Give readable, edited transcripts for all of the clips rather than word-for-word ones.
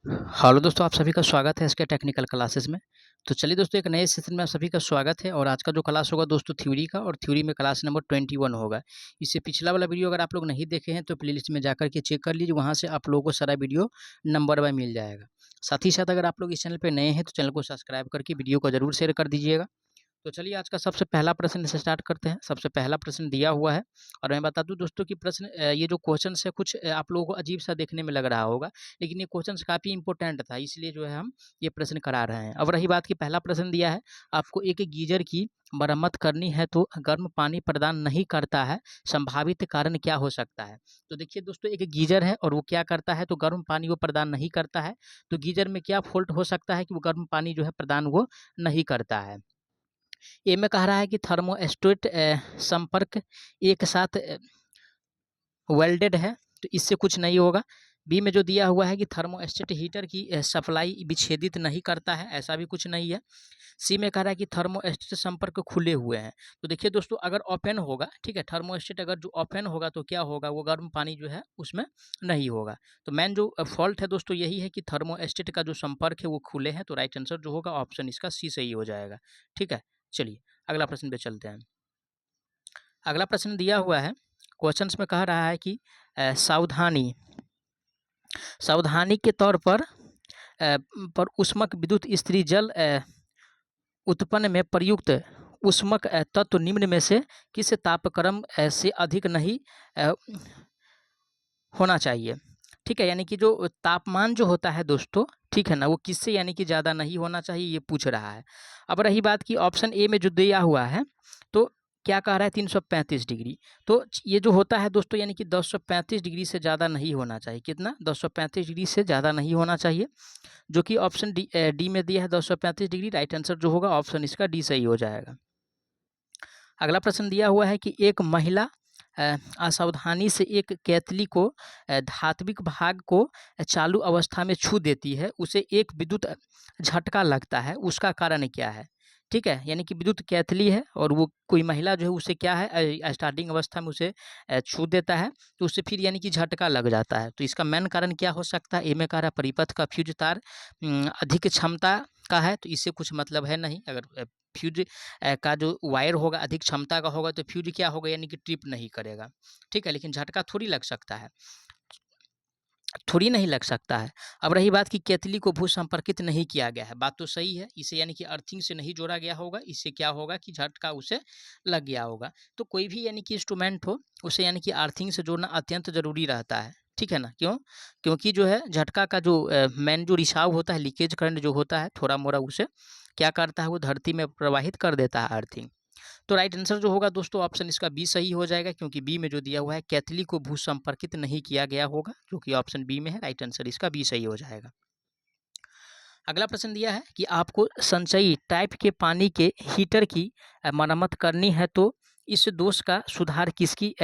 Hello दोस्तों, आप सभी का स्वागत है इसके टेक्निकल क्लासेस में। तो चलिए दोस्तों, एक नए सेशन में आप सभी का स्वागत है। और आज का जो क्लास होगा दोस्तों थ्योरी का, और थ्योरी में क्लास नंबर 21 होगा। इससे पिछला वाला वीडियो अगर आप लोग नहीं देखे हैं तो प्लेलिस्ट में जाकर के चेक कर लीजिए, वहाँ से आप लोगों को सारा वीडियो नंबर बाय मिल जाएगा। साथ ही साथ अगर आप लोग इस चैनल पर नए हैं तो चैनल को सब्सक्राइब करके वीडियो को जरूर शेयर कर दीजिएगा। तो चलिए आज का सबसे पहला प्रश्न से स्टार्ट करते हैं। सबसे पहला प्रश्न दिया हुआ है, और मैं बता दूं दोस्तों कि प्रश्न ये जो क्वेश्चन है कुछ आप लोगों को अजीब सा देखने में लग रहा होगा, लेकिन ये क्वेश्चन काफ़ी इंपॉर्टेंट था, इसलिए जो है हम ये प्रश्न करा रहे हैं। अब रही बात की पहला प्रश्न दिया है, आपको एक गीजर की मरम्मत करनी है तो गर्म पानी प्रदान नहीं करता है, संभावित कारण क्या हो सकता है। तो देखिए दोस्तों, एक गीजर है और वो क्या करता है, तो गर्म पानी वो प्रदान नहीं करता है। तो गीजर में क्या फॉल्ट हो सकता है कि वो गर्म पानी जो है प्रदान वो नहीं करता है। ए में कह रहा है कि थर्मोस्टेट संपर्क एक साथ वेल्डेड है, तो इससे कुछ नहीं होगा। बी में जो दिया हुआ है कि थर्मोस्टेट हीटर की सप्लाई विच्छेदित नहीं करता है, ऐसा भी कुछ नहीं है। सी में कह रहा है कि थर्मोस्टेट संपर्क खुले हुए हैं। तो देखिए दोस्तों, अगर ओपन होगा, ठीक है, थर्मोस्टेट अगर जो ओपन होगा तो क्या होगा, वो गर्म पानी जो है उसमें नहीं होगा। तो मेन जो फॉल्ट है दोस्तों यही है कि थर्मोस्टेट का जो संपर्क है वो खुले हैं। तो राइट आंसर जो होगा ऑप्शन इसका सी सही हो जाएगा। ठीक है, चलिए अगला प्रश्न पे चलते हैं। अगला प्रश्न दिया हुआ है, क्वेश्चंस में कह रहा है कि सावधानी सावधानी के तौर पर उष्मक विद्युत स्त्री जल उत्पन्न में प्रयुक्त उष्मक तत्व निम्न में से किस तापक्रम से अधिक नहीं अ, होना चाहिए। ठीक है, यानी कि जो तापमान जो होता है दोस्तों, ठीक है ना, वो किससे यानी कि ज़्यादा नहीं होना चाहिए, ये पूछ रहा है। अब रही बात की ऑप्शन ए में जो दिया हुआ है, तो क्या कह रहा है 335 डिग्री। तो ये जो होता है दोस्तों यानी कि 235 डिग्री से ज़्यादा नहीं होना चाहिए। कितना, 235 डिग्री से ज़्यादा नहीं होना चाहिए, जो कि ऑप्शन डी में दिया है 235 डिग्री। राइट आंसर जो होगा ऑप्शन इसका डी सही हो जाएगा। अगला प्रश्न दिया हुआ है कि एक महिला असावधानी से एक केतली को धात्विक भाग को चालू अवस्था में छू देती है, उसे एक विद्युत झटका लगता है, उसका कारण क्या है। ठीक है, यानी कि विद्युत केतली है और वो कोई महिला जो है उसे क्या है स्टार्टिंग अवस्था में उसे छू देता है, तो उससे फिर यानी कि झटका लग जाता है। तो इसका मेन कारण क्या हो सकता है। ए में कह रहा है परिपथ का फ्यूज तार अधिक क्षमता का है, तो इससे कुछ मतलब है नहीं। अगर फ्यूज का जो वायर होगा अधिक क्षमता का होगा तो फ्यूज क्या होगा, यानी कि ट्रिप नहीं करेगा। ठीक है, लेकिन झटका थोड़ी लग सकता है, थोड़ी नहीं लग सकता है। अब रही बात कि केतली को भू संपर्कित नहीं किया गया है, बात तो सही है, इसे यानी कि अर्थिंग से नहीं जोड़ा गया होगा, इससे क्या होगा कि झटका उसे लग गया होगा। तो कोई भी यानी कि इंस्ट्रूमेंट हो उसे यानी कि अर्थिंग से जोड़ना अत्यंत जरूरी रहता है। ठीक है ना, क्यों, क्योंकि जो है झटका का जो मेन जो रिसाव होता है, लीकेज करंट जो होता है थोड़ा मोड़ा, उसे क्या करता है, वो धरती में प्रवाहित कर देता है अर्थिंग। तो राइट आंसर जो होगा दोस्तों ऑप्शन इसका बी सही हो जाएगा, क्योंकि बी में जो दिया हुआ है कैथली को भू संपर्कित नहीं किया गया होगा, जो कि ऑप्शन बी में है। राइट आंसर इसका बी सही हो जाएगा। अगला प्रश्न दिया है कि आपको संचयी टाइप के पानी के हीटर की मरम्मत करनी है, तो इस दोष का सुधार किसकी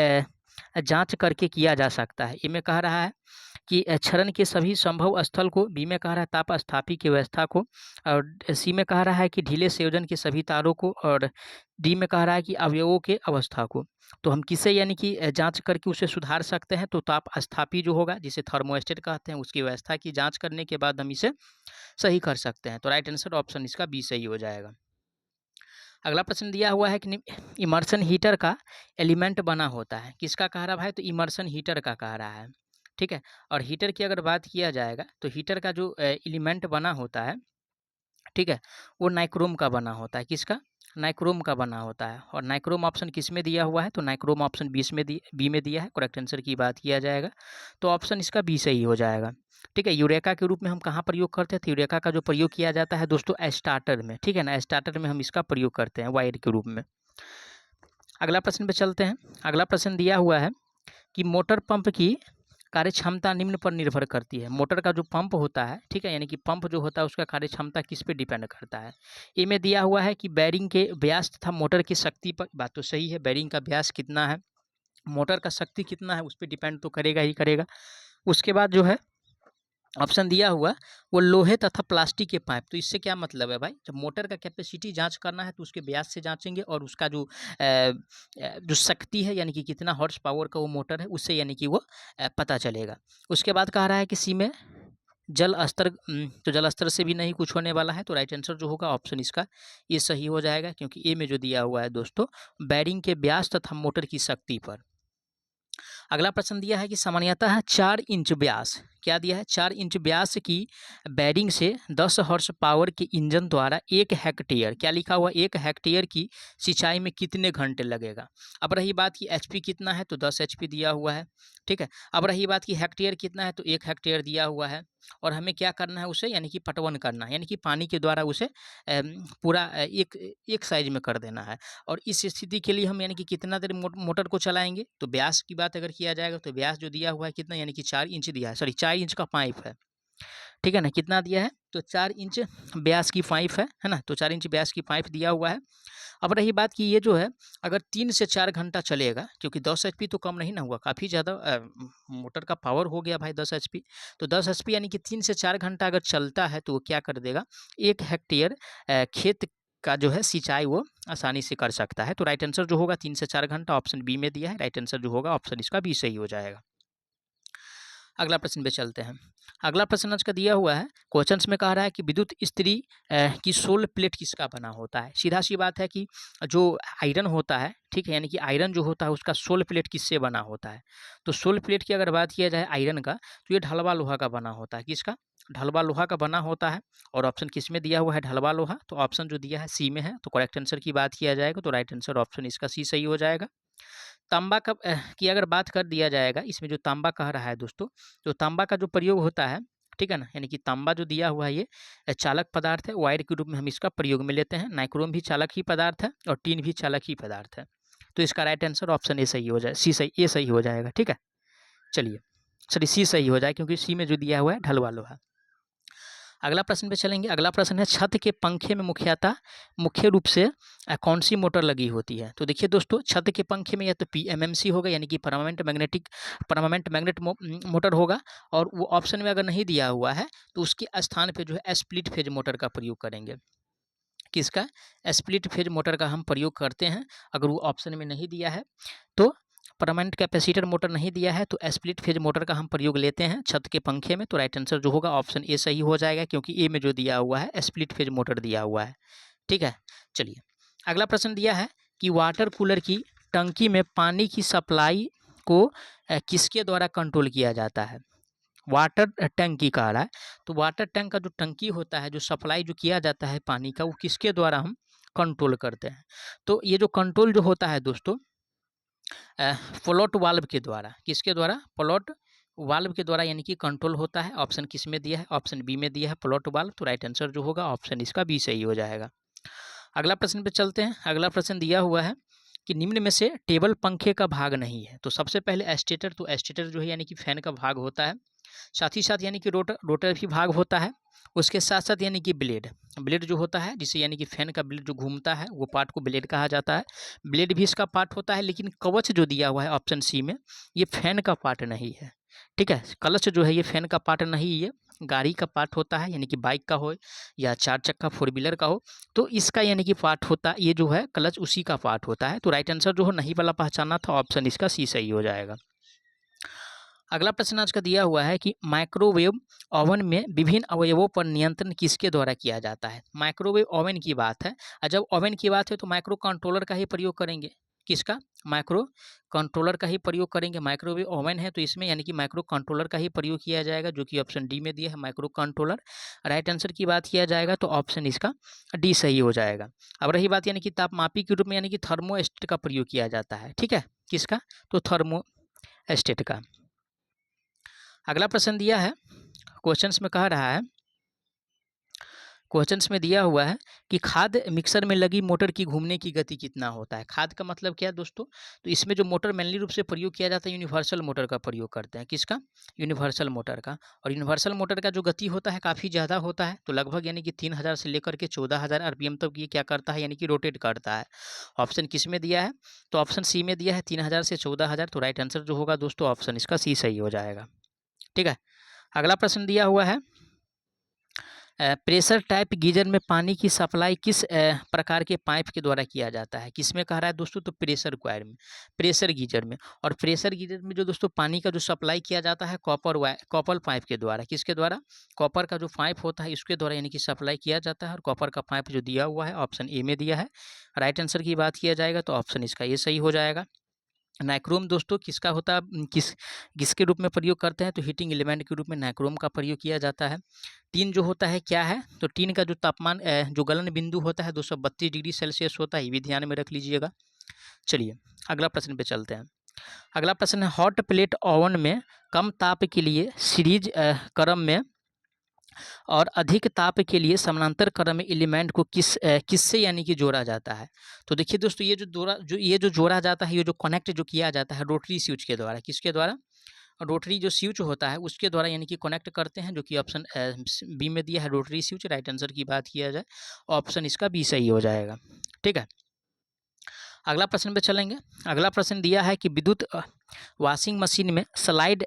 जांच करके किया जा सकता है। ए में कह रहा है कि क्षरण के सभी संभव स्थल को, बी में कह रहा है ताप स्थापी की व्यवस्था को, और सी में कह रहा है कि ढीले संयोजन के सभी तारों को, और डी में कह रहा है कि अवयवों के अवस्था को। तो हम किसे यानी कि जांच करके उसे सुधार सकते हैं, तो ताप स्थापी जो होगा जिसे थर्मोस्टेट कहते हैं, उसकी व्यवस्था की जांच करने के बाद हम इसे सही कर सकते हैं। तो राइट आंसर ऑप्शन इसका बी सही हो जाएगा। अगला प्रश्न दिया हुआ है कि इमर्सन हीटर का एलिमेंट बना होता है, किसका कह रहा भाई, तो इमर्सन हीटर का कह रहा है। ठीक है, और हीटर की अगर बात किया जाएगा तो हीटर का जो एलिमेंट बना होता है, ठीक है, वो नाइक्रोम का बना होता है। किसका, नाइक्रोम का बना होता है। और नाइक्रोम ऑप्शन किस में दिया हुआ है, तो नाइक्रोम ऑप्शन बी में दिया है। करेक्ट आंसर की बात किया जाएगा तो ऑप्शन इसका बी सही हो जाएगा। ठीक है, यूरेका के रूप में हम कहाँ प्रयोग करते हैं, तो यूरेका का जो प्रयोग किया जाता है दोस्तों स्टार्टर में। ठीक है ना, स्टार्टर में हम इसका प्रयोग करते हैं वायर के रूप में। अगला प्रश्न पे चलते हैं। अगला प्रश्न दिया हुआ है कि मोटर पंप की कार्य क्षमता निम्न पर निर्भर करती है। मोटर का जो पंप होता है, ठीक है, यानी कि पंप जो होता है उसका कार्य क्षमता किस पे डिपेंड करता है। ए में दिया हुआ है कि बैरिंग के व्यास तथा मोटर की शक्ति पर, बात तो सही है, बैरिंग का व्यास कितना है, मोटर का शक्ति कितना है, उस पर डिपेंड तो करेगा ही करेगा। उसके बाद जो है ऑप्शन दिया हुआ वो लोहे तथा प्लास्टिक के पाइप। तो इससे क्या मतलब है भाई, जब मोटर का कैपेसिटी जांच करना है तो उसके व्यास से जांचेंगे, और उसका जो शक्ति है यानी कि कितना हॉर्स पावर का वो मोटर है उससे यानी कि वो पता चलेगा। उसके बाद कह रहा है कि सी में जल स्तर तो जल स्तर से भी नहीं कुछ होने वाला है, तो राइट आंसर जो होगा ऑप्शन इसका ये सही हो जाएगा, क्योंकि ए में जो दिया हुआ है दोस्तों बैरिंग के व्यास तथा मोटर की शक्ति पर। अगला प्रश्न दिया है कि सामान्यतः 4 इंच व्यास, क्या दिया है, 4 इंच व्यास की बैरिंग से 10 हॉर्स पावर के इंजन द्वारा 1 हेक्टेयर, क्या लिखा हुआ, 1 हेक्टेयर की सिंचाई में कितने घंटे लगेगा। अब रही बात कि एचपी कितना है, तो 10 एचपी दिया हुआ है, ठीक है। अब रही बात कि हेक्टेयर कितना है, तो 1 हेक्टेयर दिया हुआ है, और हमें क्या करना है उसे, यानी कि पटवन करना है, यानी कि पानी के द्वारा उसे पूरा एक एक साइज में कर देना है। और इस स्थिति के लिए हम यानी कि कितना देर मोटर को चलाएंगे, तो व्यास की बात अगर किया जाएगा तो व्यास जो दिया हुआ है कितना, यानी कि 4 इंच दिया है, सॉरी 4 इंच का पाइप है, ठीक है ना, कितना दिया है, तो 4 इंच व्यास की पाइप है ना, तो 4 इंच व्यास की पाइप दिया हुआ है। अब रही बात कि ये जो है अगर 3 से 4 घंटा चलेगा, क्योंकि 10 एचपी तो कम नहीं ना हुआ, काफ़ी ज़्यादा मोटर का पावर हो गया भाई 10 एचपी, तो 10 एचपी यानी कि 3 से 4 घंटा अगर चलता है तो वो क्या कर देगा, 1 हेक्टेयर खेत का जो है सिंचाई वो आसानी से कर सकता है। तो राइट आंसर जो होगा 3 से 4 घंटा ऑप्शन बी में दिया है, राइट आंसर जो होगा ऑप्शन इसका बी सही हो जाएगा। अगला प्रश्न पे चलते हैं। अगला प्रश्न आज का दिया हुआ है, क्वेश्चंस में कह रहा है कि विद्युत इस्त्री की सोल प्लेट किसका बना होता है। सीधा सी बात है कि जो आयरन होता है, ठीक है, यानी कि आयरन जो होता है उसका सोल प्लेट किससे बना होता है। तो सोल प्लेट की अगर बात किया जाए आयरन का, तो ये ढलवा लोहा का बना होता है, किसका, ढलवा लोहा का बना होता है। और ऑप्शन किस में दिया हुआ है, ढलवा लोहा, तो ऑप्शन जो दिया है सी में है। तो करेक्ट आंसर की बात किया जाएगा तो राइट आंसर ऑप्शन इसका सी सही हो जाएगा। तांबा का की अगर बात कर दिया जाएगा, इसमें जो तांबा कह रहा है दोस्तों, तो तांबा का जो प्रयोग होता है, ठीक है ना, यानी कि तांबा जो दिया हुआ है ये चालक पदार्थ है, वायर के रूप में हम इसका प्रयोग में लेते हैं। नाइक्रोम भी चालक ही पदार्थ है और टीन भी चालक ही पदार्थ है। तो इसका राइट आंसर ऑप्शन ए सही हो जाए, सी सही, ए सही हो जाएगा, ठीक है। चलिए, सॉरी सी सही हो जाए, क्योंकि सी में जो दिया हुआ है ढलवा लोहा। अगला प्रश्न पे चलेंगे। अगला प्रश्न है, छत के पंखे में मुख्य रूप से कौन सी मोटर लगी होती है। तो देखिए दोस्तों, छत के पंखे में या तो पीएमएमसी होगा, यानी कि परमानेंट मैग्नेट मोटर होगा, और वो ऑप्शन में अगर नहीं दिया हुआ है तो उसके स्थान पे जो है स्प्लिट फेज मोटर का प्रयोग करेंगे। किसका, स्प्लिट फेज मोटर का हम प्रयोग करते हैं। अगर वो ऑप्शन में नहीं दिया है तो परमानेंट कैपेसिटर मोटर नहीं दिया है तो स्प्लिट फेज मोटर का हम प्रयोग लेते हैं छत के पंखे में। तो राइट आंसर जो होगा ऑप्शन ए सही हो जाएगा, क्योंकि ए में जो दिया हुआ है स्प्लिट फेज मोटर दिया हुआ है, ठीक है। चलिए, अगला प्रश्न दिया है कि वाटर कूलर की टंकी में पानी की सप्लाई को किसके द्वारा कंट्रोल किया जाता है। वाटर टंकी कह रहा है, तो वाटर टैंक का जो टंकी होता है, जो सप्लाई जो किया जाता है पानी का, वो किसके द्वारा हम कंट्रोल करते हैं। तो ये जो कंट्रोल जो होता है दोस्तों फ्लोट वाल्व के द्वारा, किसके द्वारा, फ्लोट वाल्व के द्वारा, यानी कि कंट्रोल होता है। ऑप्शन किस में दिया है, ऑप्शन बी में दिया है, फ्लोट वाल्व। तो राइट आंसर जो होगा ऑप्शन इसका बी सही हो जाएगा। अगला प्रश्न पे चलते हैं। अगला प्रश्न दिया हुआ है कि निम्न में से टेबल पंखे का भाग नहीं है। तो सबसे पहले एस्टेटर, तो एस्टेटर जो है यानी कि फैन का भाग होता है। साथ ही साथ यानी कि रोटर भी भाग होता है। उसके साथ साथ यानी कि ब्लेड जो होता है, जिसे यानी कि फैन का ब्लेड जो घूमता है वो पार्ट को ब्लेड कहा जाता है। ब्लेड भी इसका पार्ट होता है, लेकिन कवच जो दिया हुआ है ऑप्शन सी में, ये फैन का पार्ट नहीं है, ठीक है। कलच जो है ये फैन का पार्ट नहीं, ये गाड़ी का पार्ट होता है, यानी कि बाइक का हो या 4 चक्का 4 व्हीलर का हो, तो इसका यानी कि पार्ट होता है, ये जो है क्लच उसी का पार्ट होता है। तो राइट आंसर जो है नहीं वाला पहचाना था, ऑप्शन इसका सी सही हो जाएगा। अगला प्रश्न आज का दिया हुआ है कि माइक्रोवेव ओवन में विभिन्न अवयवों पर नियंत्रण किसके द्वारा किया जाता है। माइक्रोवेव ओवन की बात है, और जब ओवन की बात है तो माइक्रो कंट्रोलर का ही प्रयोग करेंगे। किसका, माइक्रो कंट्रोलर का ही प्रयोग करेंगे। माइक्रोवेव ओवन है तो इसमें यानी कि माइक्रो कंट्रोलर का ही प्रयोग किया जाएगा, जो कि ऑप्शन डी में दिया है, माइक्रो कंट्रोलर। राइट आंसर की बात किया जाएगा तो ऑप्शन इसका डी सही हो जाएगा। अब रही बात यानी कि तापमापी के रूप में यानी कि थर्मोस्टेट का प्रयोग किया जाता है, ठीक है, किसका, तो थर्मोस्टेट का। अगला प्रश्न दिया है, क्वेश्चंस में कह रहा है, क्वेश्चंस में दिया हुआ है कि खाद मिक्सर में लगी मोटर की घूमने की गति कितना होता है। खाद का मतलब क्या है दोस्तों, तो इसमें जो मोटर मेनली रूप से प्रयोग किया जाता है यूनिवर्सल मोटर का प्रयोग करते हैं। किसका, यूनिवर्सल मोटर का। और यूनिवर्सल मोटर का जो गति होता है काफ़ी ज़्यादा होता है, तो लगभग यानी कि 3000 से लेकर के 14000 आरपीएम तक ये क्या करता है, यानी कि रोटेट करता है। ऑप्शन किस में दिया है, तो ऑप्शन सी में दिया है 3000 से 14000। तो राइट आंसर जो होगा दोस्तों ऑप्शन इसका सी सही हो जाएगा, ठीक है। अगला प्रश्न दिया हुआ है प्रेशर टाइप गीजर में पानी की सप्लाई किस प्रकार के पाइप के द्वारा किया जाता है? किस में कह रहा है दोस्तों? तो प्रेशर कॉइल में, प्रेशर गीजर में। और प्रेशर गीजर में जो दोस्तों पानी का जो सप्लाई किया जाता है कॉपर पाइप के द्वारा। किसके द्वारा? कॉपर का जो पाइप होता है इसके द्वारा यानी कि सप्लाई किया जाता है। और कॉपर का पाइप जो दिया हुआ है ऑप्शन ए में दिया है। राइट आंसर की बात किया जाएगा तो ऑप्शन इसका ये सही हो जाएगा। नाइक्रोम दोस्तों किसका होता है, किसके रूप में प्रयोग करते हैं? तो हीटिंग एलिमेंट के रूप में नाइक्रोम का प्रयोग किया जाता है। टीन जो होता है क्या है? तो टीन का जो तापमान जो गलन बिंदु होता है 232 डिग्री सेल्सियस होता है, ये भी ध्यान में रख लीजिएगा। चलिए अगला प्रश्न पे चलते हैं। अगला प्रश्न है हॉट प्लेट ओवन में कम ताप के लिए सीरीज क्रम में और अधिक ताप के लिए समानांतर क्रम में एलिमेंट को किससे यानी कि जोड़ा जाता है? तो देखिए दोस्तों ये जो जोड़ा जाता है, ये जो कनेक्ट जो किया जाता है रोटरी स्विच के द्वारा। किसके द्वारा? रोटरी जो स्विच होता है उसके द्वारा यानी कि कनेक्ट करते हैं, जो कि ऑप्शन बी में दिया है रोटरी स्विच। राइट आंसर की बात किया जाए ऑप्शन इसका बी सही हो जाएगा। ठीक है, अगला प्रश्न पे चलेंगे। अगला प्रश्न दिया है कि विद्युत वॉशिंग मशीन में स्लाइड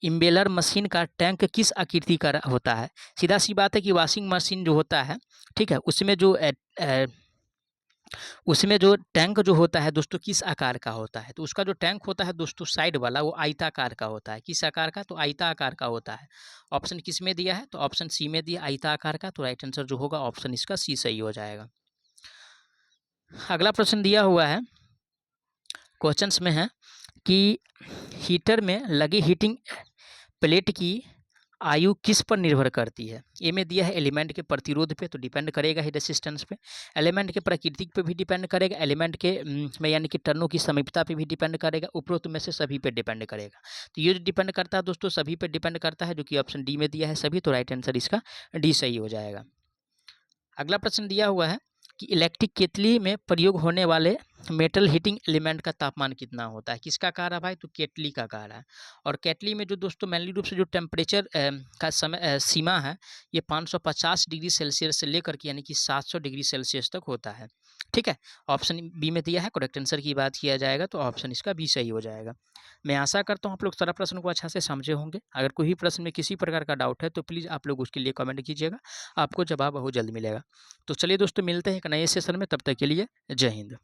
इम्बेलर मशीन का टैंक किस आकृति का होता है? सीधा सी बात है कि वॉशिंग मशीन जो होता है, ठीक है, उसमें जो टैंक जो होता है दोस्तों किस आकार का होता है? तो उसका जो टैंक होता है दोस्तों साइड वाला वो आयताकार का होता है। किस आकार का? तो आयताकार का होता है। ऑप्शन किस में दिया है? तो ऑप्शन सी में दिया आयताकार का। तो राइट आंसर जो होगा ऑप्शन इसका सी सही हो जाएगा। अगला प्रश्न दिया हुआ है, क्वेश्चंस में है कि हीटर में लगी हीटिंग प्लेट की आयु किस पर निर्भर करती है? ए में दिया है एलिमेंट के प्रतिरोध पे, तो डिपेंड करेगा ही रेसिस्टेंस पे। एलिमेंट के प्रकृति पे भी डिपेंड करेगा। एलिमेंट के में यानी कि टर्नों की समीपता पे भी डिपेंड करेगा। उपरोक्त में से सभी पे डिपेंड करेगा। तो ये जो डिपेंड करता है दोस्तों सभी पे डिपेंड करता है, जो कि ऑप्शन डी में दिया है सभी। तो राइट आंसर इसका डी सही हो जाएगा। अगला प्रश्न दिया हुआ है कि इलेक्ट्रिक केतली में प्रयोग होने वाले मेटल हीटिंग एलिमेंट का तापमान कितना होता है? किसका कह रहा है भाई? तो केतली का कह रहा है। और केतली में जो दोस्तों मेनली रूप से जो टेम्परेचर का सीमा है ये 550 डिग्री सेल्सियस से लेकर के यानी कि 700 डिग्री सेल्सियस तक होता है। ठीक है, ऑप्शन बी में दिया है। करेक्ट आंसर की बात किया जाएगा तो ऑप्शन इसका बी सही हो जाएगा। मैं आशा करता हूँ आप लोग सारा प्रश्न को अच्छा से समझे होंगे। अगर कोई भी प्रश्न में किसी प्रकार का डाउट है तो प्लीज़ आप लोग उसके लिए कमेंट कीजिएगा, आपको जवाब बहुत जल्द मिलेगा। तो चलिए दोस्तों मिलते हैं एक नए सेशन में, तब तक के लिए जय हिंद।